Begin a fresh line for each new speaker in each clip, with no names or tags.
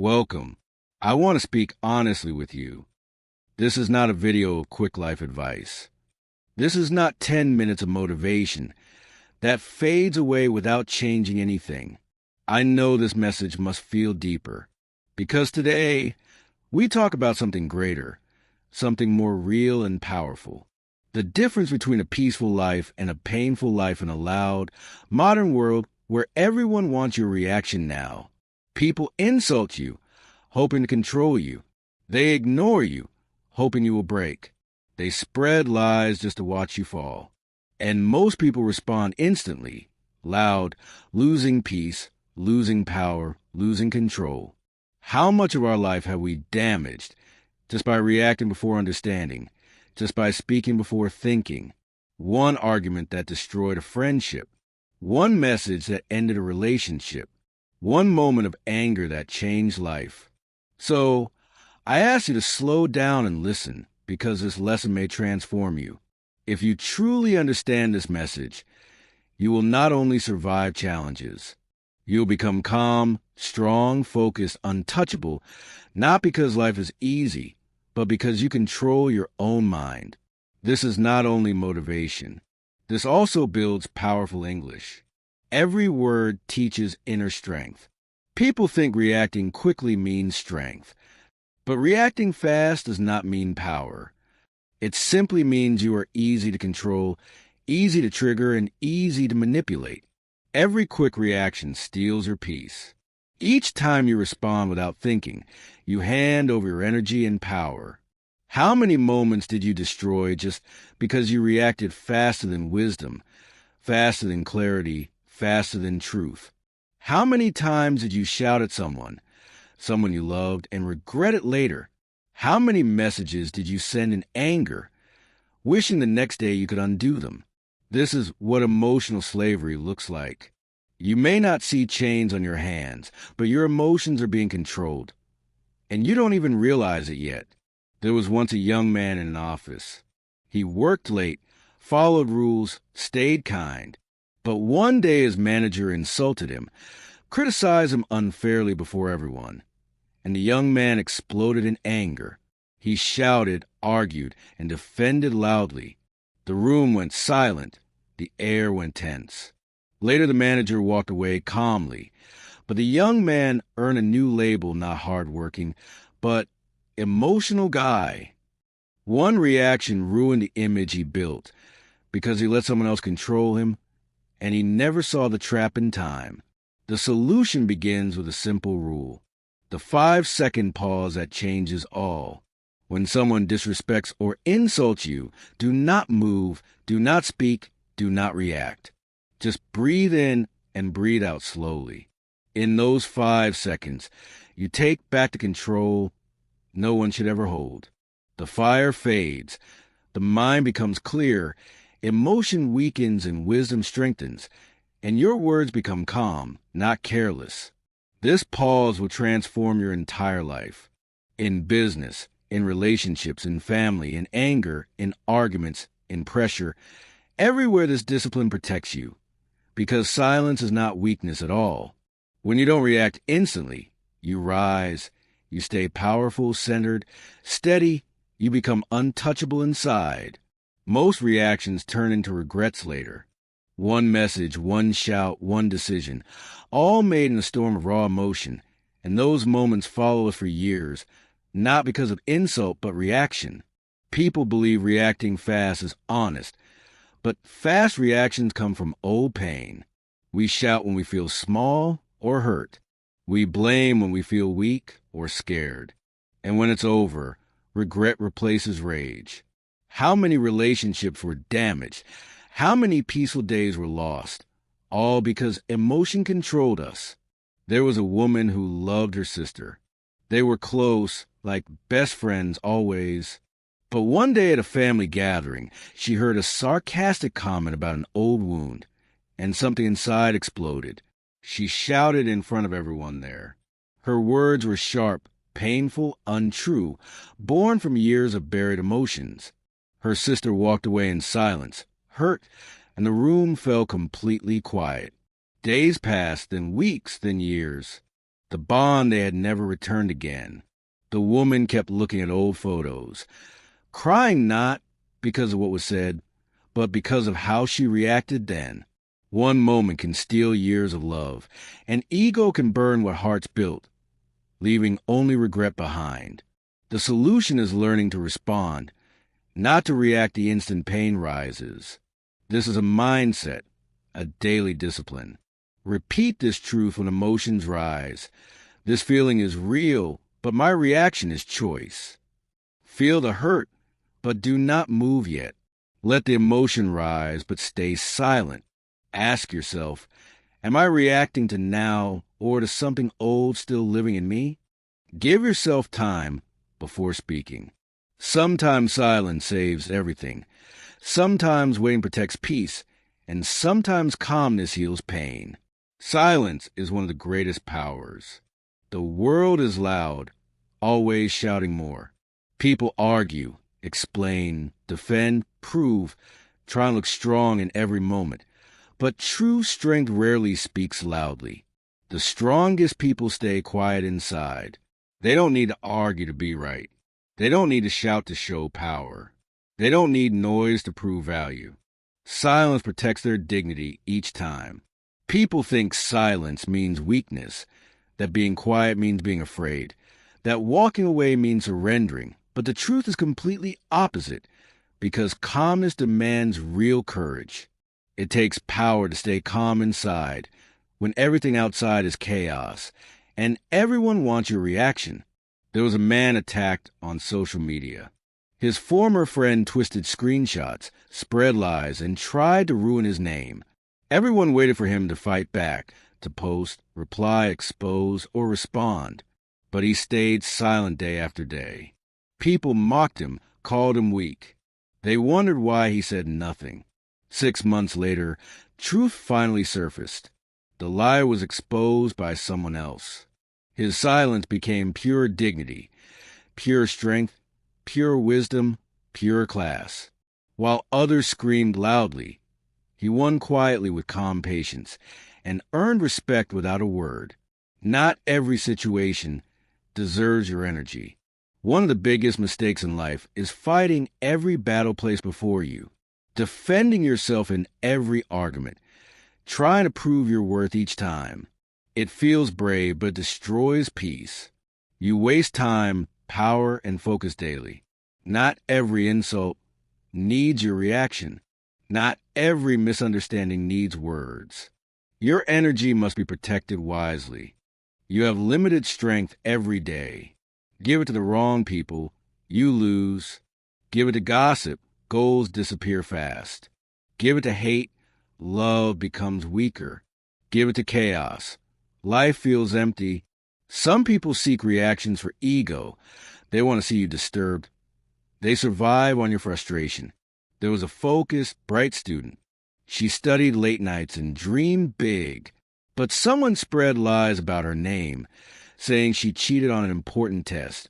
Welcome. I want to speak honestly with you. This is not a video of quick life advice. This is not 10 minutes of motivation that fades away without changing anything. I know this message must feel deeper because today we talk about something greater, something more real and powerful. The difference between a peaceful life and a painful life in a loud, modern world where everyone wants your reaction now. People insult you, hoping to control you. They ignore you, hoping you will break. They spread lies just to watch you fall. And most people respond instantly, loud, losing peace, losing power, losing control. How much of our life have we damaged just by reacting before understanding, just by speaking before thinking? One argument that destroyed a friendship, one message that ended a relationship, one moment of anger that changed life. So, I ask you to slow down and listen, because this lesson may transform you. If you truly understand this message, you will not only survive challenges, you'll become calm, strong, focused, untouchable, not because life is easy, but because you control your own mind. This is not only motivation. This also builds powerful English. Every word teaches inner strength. People think reacting quickly means strength, but reacting fast does not mean power. It simply means you are easy to control, easy to trigger, and easy to manipulate. Every quick reaction steals your peace. Each time you respond without thinking, you hand over your energy and power. How many moments did you destroy just because you reacted faster than wisdom, faster than clarity, faster than truth? How many times did you shout at someone you loved, and regret it later? How many messages did you send in anger, wishing the next day you could undo them? This is what emotional slavery looks like. You may not see chains on your hands, but your emotions are being controlled. And you don't even realize it yet. There was once a young man in an office. He worked late, followed rules, stayed kind. But one day his manager insulted him, criticized him unfairly before everyone. And the young man exploded in anger. He shouted, argued, and defended loudly. The room went silent. The air went tense. Later, the manager walked away calmly. But the young man earned a new label, not hardworking, but emotional guy. One reaction ruined the image he built because he let someone else control him, and he never saw the trap in time. The solution begins with a simple rule. The 5-second pause that changes all. When someone disrespects or insults you, do not move, do not speak, do not react. Just breathe in and breathe out slowly. In those 5 seconds, you take back the control no one should ever hold. The fire fades, the mind becomes clear, emotion weakens and wisdom strengthens, and your words become calm, not careless. This pause will transform your entire life. In business, in relationships, in family, in anger, in arguments, in pressure, everywhere this discipline protects you. Because silence is not weakness at all. When you don't react instantly, you rise, you stay powerful, centered, steady, you become untouchable inside. Most reactions turn into regrets later. One message, one shout, one decision, all made in a storm of raw emotion, and those moments follow us for years, not because of insult but reaction. People believe reacting fast is honest, but fast reactions come from old pain. We shout when we feel small or hurt. We blame when we feel weak or scared. And when it's over, regret replaces rage. How many relationships were damaged? How many peaceful days were lost? All because emotion controlled us. There was a woman who loved her sister. They were close, like best friends always. But one day at a family gathering, she heard a sarcastic comment about an old wound, and something inside exploded. She shouted in front of everyone there. Her words were sharp, painful, untrue, born from years of buried emotions. Her sister walked away in silence, hurt, and the room fell completely quiet. Days passed, then weeks, then years. The bond they had never returned again. The woman kept looking at old photos, crying not because of what was said, but because of how she reacted then. One moment can steal years of love, and ego can burn what hearts built, leaving only regret behind. The solution is learning to respond, not to react the instant pain rises. This is a mindset, a daily discipline. Repeat this truth when emotions rise. This feeling is real, but my reaction is choice. Feel the hurt, but do not move yet. Let the emotion rise, but stay silent. Ask yourself, am I reacting to now or to something old still living in me? Give yourself time before speaking. Sometimes silence saves everything. Sometimes waiting protects peace, and sometimes calmness heals pain. Silence is one of the greatest powers. The world is loud, always shouting more. People argue, explain, defend, prove, try and look strong in every moment. But true strength rarely speaks loudly. The strongest people stay quiet inside. They don't need to argue to be right. They don't need to shout to show power. They don't need noise to prove value. Silence protects their dignity each time. People think silence means weakness, that being quiet means being afraid, that walking away means surrendering. But the truth is completely opposite, because calmness demands real courage. It takes power to stay calm inside when everything outside is chaos, and everyone wants your reaction. There was a man attacked on social media. His former friend twisted screenshots, spread lies, and tried to ruin his name. Everyone waited for him to fight back, to post, reply, expose, or respond. But he stayed silent day after day. People mocked him, called him weak. They wondered why he said nothing. 6 months later, truth finally surfaced. The lie was exposed by someone else. His silence became pure dignity, pure strength, pure wisdom, pure class. While others screamed loudly, he won quietly with calm patience and earned respect without a word. Not every situation deserves your energy. One of the biggest mistakes in life is fighting every battle placed before you, defending yourself in every argument, trying to prove your worth each time. It feels brave, but destroys peace. You waste time, power, and focus daily. Not every insult needs your reaction. Not every misunderstanding needs words. Your energy must be protected wisely. You have limited strength every day. Give it to the wrong people, you lose. Give it to gossip, goals disappear fast. Give it to hate, love becomes weaker. Give it to chaos, life feels empty. Some people seek reactions for ego. They want to see you disturbed. They survive on your frustration. There was a focused, bright student. She studied late nights and dreamed big. But someone spread lies about her name, saying she cheated on an important test,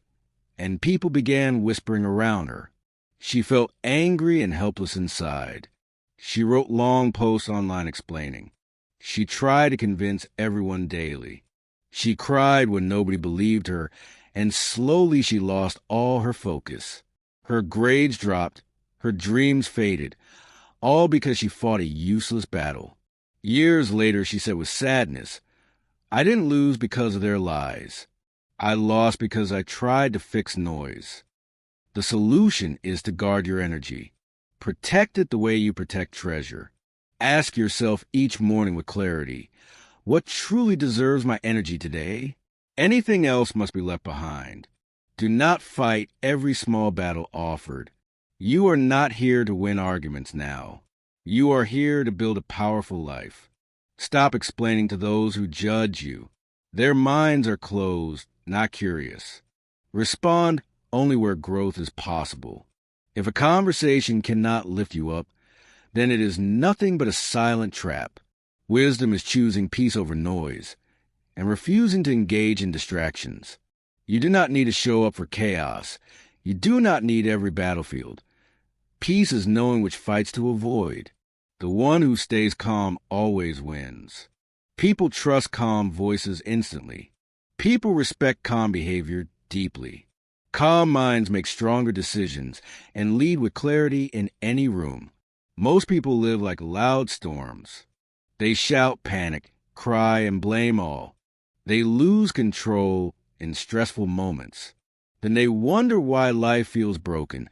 and people began whispering around her. She felt angry and helpless inside. She wrote long posts online explaining. She tried to convince everyone daily. She cried when nobody believed her, and slowly she lost all her focus. Her grades dropped, her dreams faded, all because she fought a useless battle. Years later, she said with sadness, I didn't lose because of their lies. I lost because I tried to fix noise. The solution is to guard your energy. Protect it the way you protect treasure. Ask yourself each morning with clarity, what truly deserves my energy today? Anything else must be left behind. Do not fight every small battle offered. You are not here to win arguments now. You are here to build a powerful life. Stop explaining to those who judge you. Their minds are closed, not curious. Respond only where growth is possible. If a conversation cannot lift you up, then it is nothing but a silent trap. Wisdom is choosing peace over noise and refusing to engage in distractions. You do not need to show up for chaos. You do not need every battlefield. Peace is knowing which fights to avoid. The one who stays calm always wins. People trust calm voices instantly. People respect calm behavior deeply. Calm minds make stronger decisions and lead with clarity in any room. Most people live like loud storms. They shout, panic, cry, and blame all. They lose control in stressful moments. Then they wonder why life feels broken,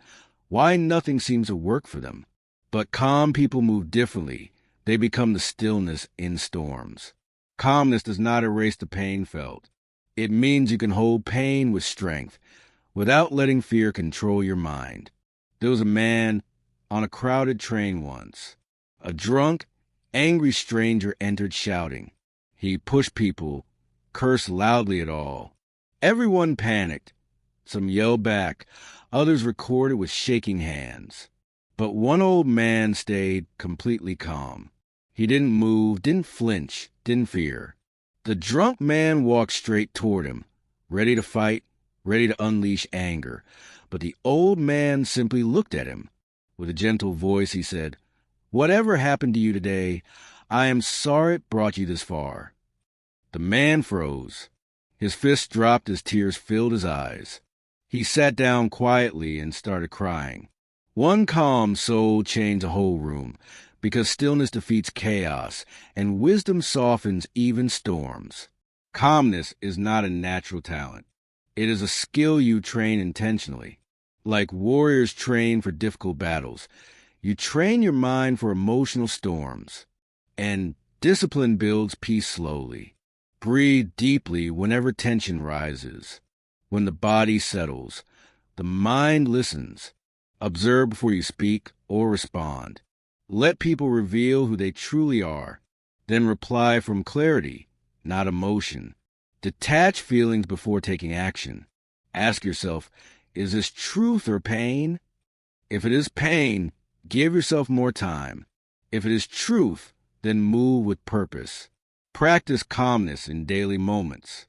why nothing seems to work for them. But calm people move differently. They become the stillness in storms. Calmness does not erase the pain felt. It means you can hold pain with strength without letting fear control your mind. There was a man on a crowded train once. A drunk, angry stranger entered shouting. He pushed people, cursed loudly at all. Everyone panicked. Some yelled back. Others recorded with shaking hands. But one old man stayed completely calm. He didn't move, didn't flinch, didn't fear. The drunk man walked straight toward him, ready to fight, ready to unleash anger. But the old man simply looked at him. With a gentle voice, he said, "Whatever happened to you today, I am sorry it brought you this far." The man froze. His fists dropped as tears filled his eyes. He sat down quietly and started crying. One calm soul changed a whole room, because stillness defeats chaos, and wisdom softens even storms. Calmness is not a natural talent. It is a skill you train intentionally. Like warriors train for difficult battles, you train your mind for emotional storms. And discipline builds peace slowly. Breathe deeply whenever tension rises. When the body settles, the mind listens. Observe before you speak or respond. Let people reveal who they truly are. Then reply from clarity, not emotion. Detach feelings before taking action. Ask yourself, is this truth or pain? If it is pain, give yourself more time. If it is truth, then move with purpose. Practice calmness in daily moments.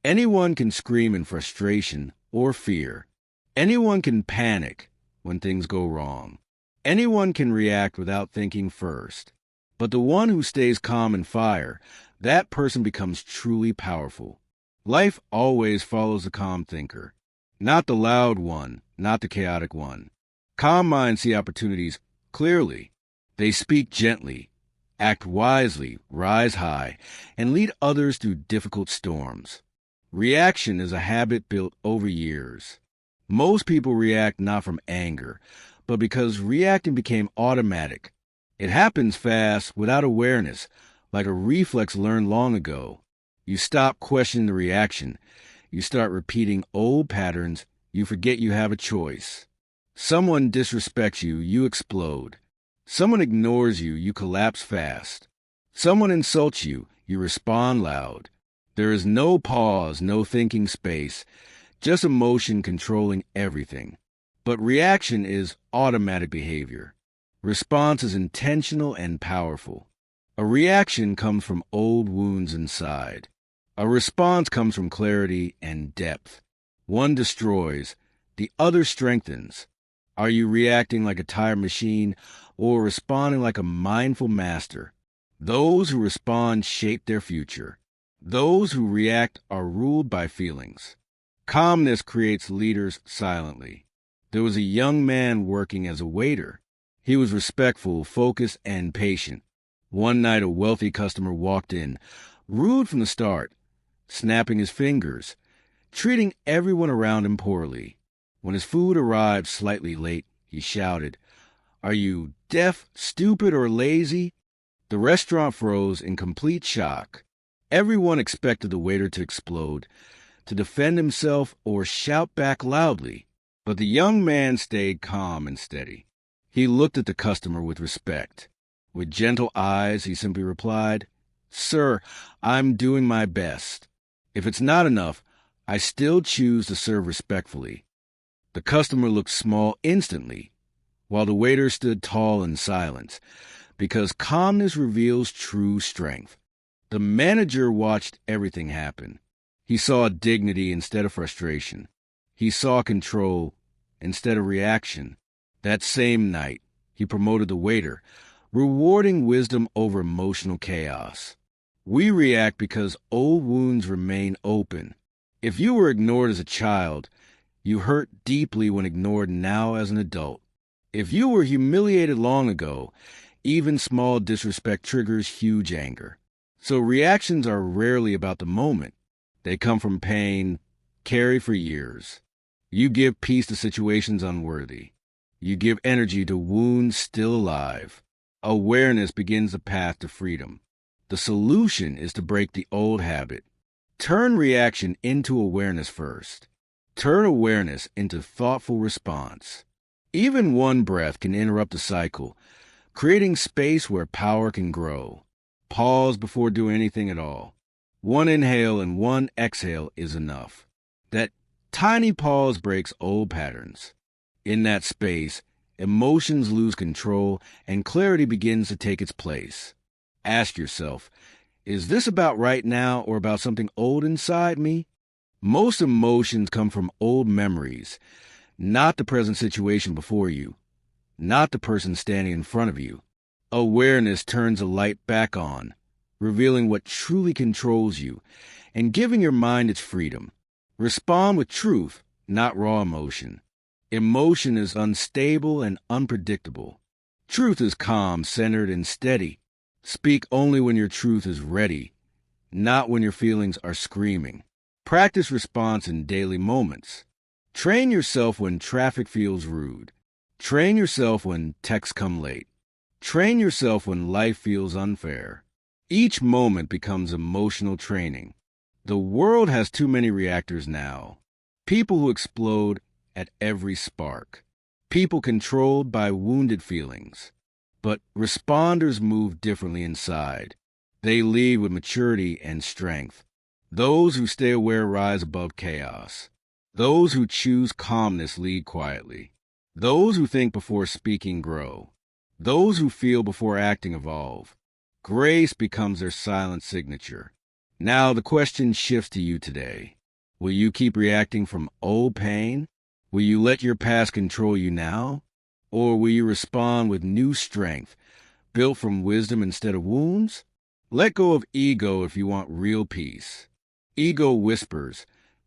Anyone can scream in frustration or fear. Anyone can panic when things go wrong. Anyone can react without thinking first. But the one who stays calm in fire, that person becomes truly powerful. Life always follows the calm thinker. Not the loud one, not the chaotic one. Calm minds see opportunities clearly. They speak gently, act wisely, rise high, and lead others through difficult storms. Reaction is a habit built over years. Most people react not from anger, but because reacting became automatic. It happens fast, without awareness, like a reflex learned long ago. You stop questioning the reaction. You start repeating old patterns. You forget you have a choice. Someone disrespects you, you explode. Someone ignores you, you collapse fast. Someone insults you, you respond loud. There is no pause, no thinking space, just emotion controlling everything. But reaction is automatic behavior. Response is intentional and powerful. A reaction comes from old wounds inside. A response comes from clarity and depth. One destroys, the other strengthens. Are you reacting like a tired machine or responding like a mindful master? Those who respond shape their future. Those who react are ruled by feelings. Calmness creates leaders silently. There was a young man working as a waiter. He was respectful, focused, and patient. One night, a wealthy customer walked in, rude from the start, snapping his fingers, treating everyone around him poorly. When his food arrived slightly late, he shouted, "Are you deaf, stupid, or lazy?" The restaurant froze in complete shock. Everyone expected the waiter to explode, to defend himself, or shout back loudly. But the young man stayed calm and steady. He looked at the customer with respect. With gentle eyes, he simply replied, "Sir, I'm doing my best. If it's not enough, I still choose to serve respectfully." The customer looked small instantly, while the waiter stood tall in silence, because calmness reveals true strength. The manager watched everything happen. He saw dignity instead of frustration. He saw control instead of reaction. That same night, he promoted the waiter, rewarding wisdom over emotional chaos. We react because old wounds remain open. If you were ignored as a child, you hurt deeply when ignored now as an adult. If you were humiliated long ago, even small disrespect triggers huge anger. So reactions are rarely about the moment. They come from pain carried for years. You give peace to situations unworthy. You give energy to wounds still alive. Awareness begins the path to freedom. The solution is to break the old habit. Turn reaction into awareness first. Turn awareness into thoughtful response. Even one breath can interrupt the cycle, creating space where power can grow. Pause before doing anything at all. One inhale and one exhale is enough. That tiny pause breaks old patterns. In that space, emotions lose control and clarity begins to take its place. Ask yourself, is this about right now or about something old inside me? Most emotions come from old memories, not the present situation before you, not the person standing in front of you. Awareness turns the light back on, revealing what truly controls you and giving your mind its freedom. Respond with truth, not raw emotion. Emotion is unstable and unpredictable. Truth is calm, centered, and steady. Speak only when your truth is ready, not when your feelings are screaming. Practice response in daily moments. Train yourself when traffic feels rude. Train yourself when texts come late. Train yourself when life feels unfair. Each moment becomes emotional training. The world has too many reactors now. People who explode at every spark. People controlled by wounded feelings. But responders move differently inside. They lead with maturity and strength. Those who stay aware rise above chaos. Those who choose calmness lead quietly. Those who think before speaking grow. Those who feel before acting evolve. Grace becomes their silent signature. Now the question shifts to you today. Will you keep reacting from old pain? Will you let your past control you now? Or will you respond with new strength, built from wisdom instead of wounds? Let go of ego if you want real peace. Ego whispers,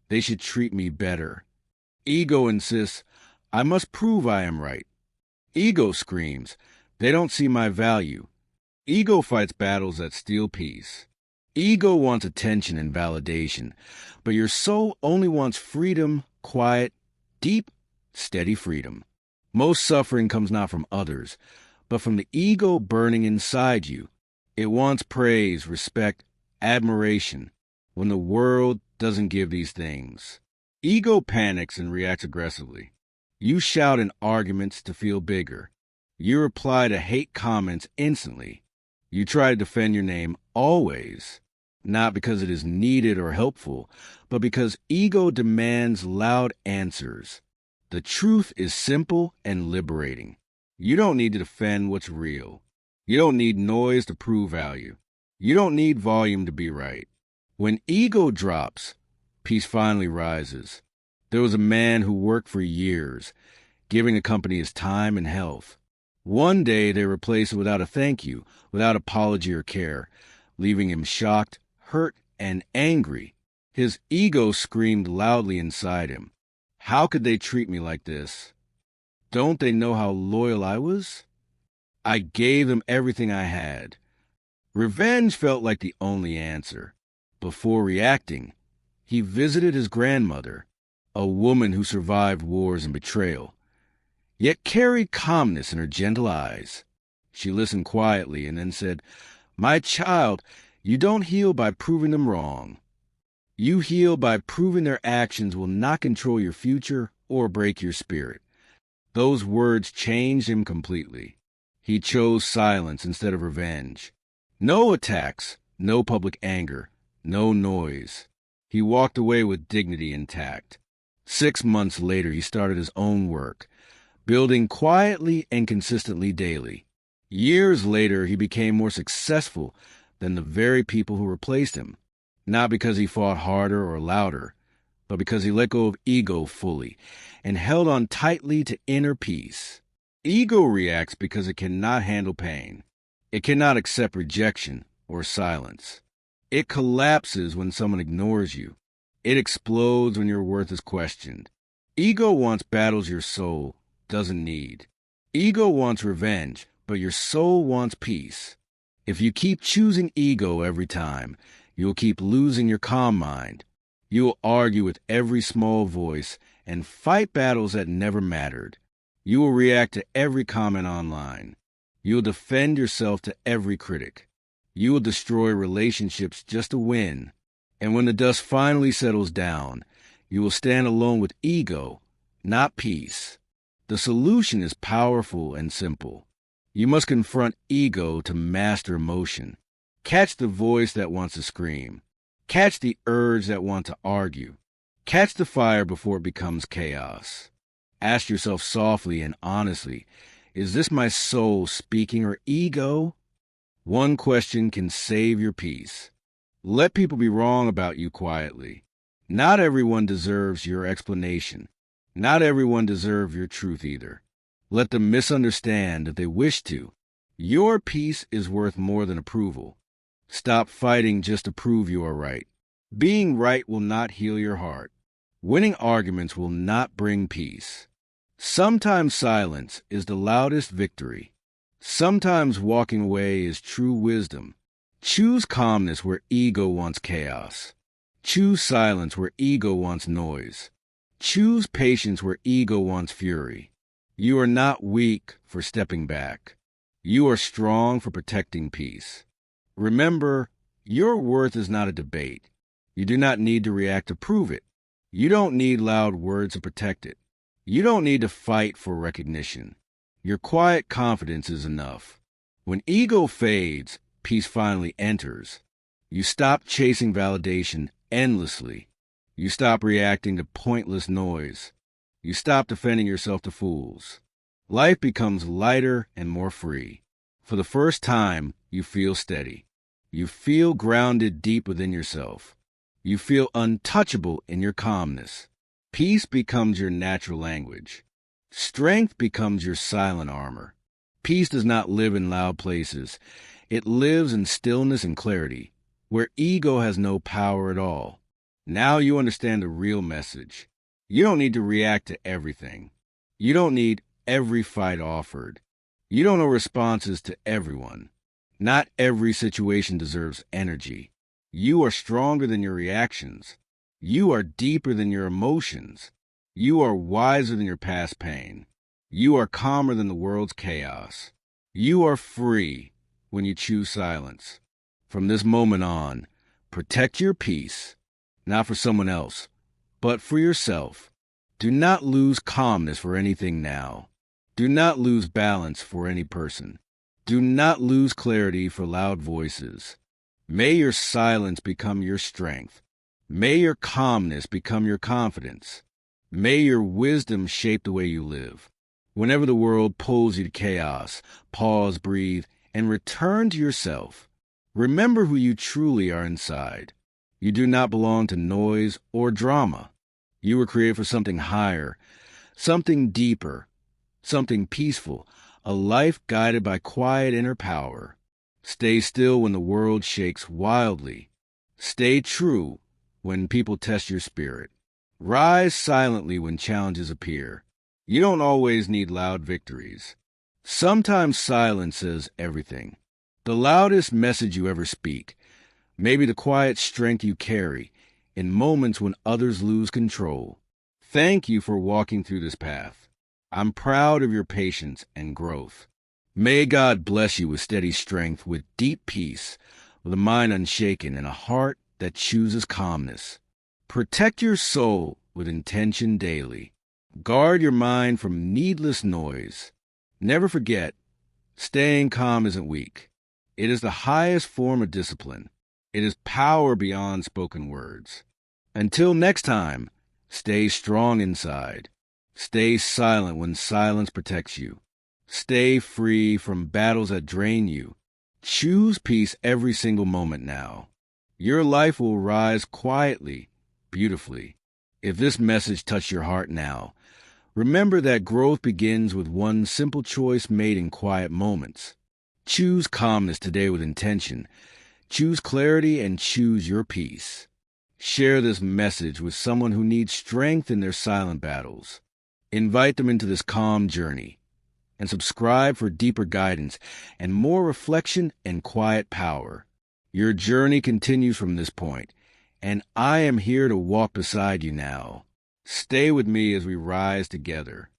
they should treat me better. Ego insists, I must prove I am right. Ego screams, they don't see my value. Ego fights battles that steal peace. Ego wants attention and validation, but your soul only wants freedom, quiet, deep, steady freedom. Most suffering comes not from others, but from the ego burning inside you. It wants praise, respect, admiration, when the world doesn't give these things. Ego panics and reacts aggressively. You shout in arguments to feel bigger. You reply to hate comments instantly. You try to defend your name always, not because it is needed or helpful, but because ego demands loud answers. The truth is simple and liberating. You don't need to defend what's real. You don't need noise to prove value. You don't need volume to be right. When ego drops, peace finally rises. There was a man who worked for years, giving the company his time and health. One day they replaced it without a thank you, without apology or care, leaving him shocked, hurt, and angry. His ego screamed loudly inside him. How could they treat me like this? Don't they know how loyal I was? I gave them everything I had. Revenge felt like the only answer. Before reacting, he visited his grandmother, a woman who survived wars and betrayal, yet carried calmness in her gentle eyes. She listened quietly and then said, "My child, you don't heal by proving them wrong. You heal by proving their actions will not control your future or break your spirit." Those words changed him completely. He chose silence instead of revenge. No attacks, no public anger, no noise. He walked away with dignity intact. 6 months later, he started his own work, building quietly and consistently daily. Years later, he became more successful than the very people who replaced him, not because he fought harder or louder, but because he let go of ego fully and held on tightly to inner peace. Ego reacts because it cannot handle pain. It cannot accept rejection or silence. It collapses when someone ignores you. It explodes when your worth is questioned. Ego wants battles your soul doesn't need. Ego wants revenge, but your soul wants peace. If you keep choosing ego every time, you'll keep losing your calm mind. You will argue with every small voice and fight battles that never mattered. You will react to every comment online. You will defend yourself to every critic. You will destroy relationships just to win. And when the dust finally settles down, you will stand alone with ego, not peace. The solution is powerful and simple. You must confront ego to master emotion. Catch the voice that wants to scream. Catch the urge that wants to argue. Catch the fire before it becomes chaos. Ask yourself softly and honestly, is this my soul speaking or ego? One question can save your peace. Let people be wrong about you quietly. Not everyone deserves your explanation. Not everyone deserves your truth either. Let them misunderstand if they wish to. Your peace is worth more than approval. Stop fighting just to prove you are right. Being right will not heal your heart. Winning arguments will not bring peace. Sometimes silence is the loudest victory. Sometimes walking away is true wisdom. Choose calmness where ego wants chaos. Choose silence where ego wants noise. Choose patience where ego wants fury. You are not weak for stepping back. You are strong for protecting peace. Remember, your worth is not a debate. You do not need to react to prove it. You don't need loud words to protect it. You don't need to fight for recognition. Your quiet confidence is enough. When ego fades, peace finally enters. You stop chasing validation endlessly. You stop reacting to pointless noise. You stop defending yourself to fools. Life becomes lighter and more free. For the first time, you feel steady. You feel grounded deep within yourself. You feel untouchable in your calmness. Peace becomes your natural language. Strength becomes your silent armor. Peace does not live in loud places. It lives in stillness and clarity, where ego has no power at all. Now you understand the real message. You don't need to react to everything. You don't need every fight offered. You don't know responses to everyone. Not every situation deserves energy. You are stronger than your reactions. You are deeper than your emotions. You are wiser than your past pain. You are calmer than the world's chaos. You are free when you choose silence. From this moment on, protect your peace. Not for someone else, but for yourself. Do not lose calmness for anything now. Do not lose balance for any person. Do not lose clarity for loud voices. May your silence become your strength. May your calmness become your confidence. May your wisdom shape the way you live. Whenever the world pulls you to chaos, pause, breathe, and return to yourself. Remember who you truly are inside. You do not belong to noise or drama. You were created for something higher, something deeper, something peaceful, a life guided by quiet inner power. Stay still when the world shakes wildly. Stay true when people test your spirit. Rise silently when challenges appear. You don't always need loud victories. Sometimes silence says everything. The loudest message you ever speak. Maybe the quiet strength you carry in moments when others lose control. Thank you for walking through this path. I'm proud of your patience and growth. May God bless you with steady strength, with deep peace, with a mind unshaken and a heart that chooses calmness. Protect your soul with intention daily. Guard your mind from needless noise. Never forget, staying calm isn't weak. It is the highest form of discipline. It is power beyond spoken words. Until next time, stay strong inside. Stay silent when silence protects you. Stay free from battles that drain you. Choose peace every single moment now. Your life will rise quietly, beautifully. If this message touched your heart now, remember that growth begins with one simple choice made in quiet moments. Choose calmness today with intention. Choose clarity and choose your peace. Share this message with someone who needs strength in their silent battles. Invite them into this calm journey, and subscribe for deeper guidance and more reflection and quiet power. Your journey continues from this point, and I am here to walk beside you now. Stay with me as we rise together.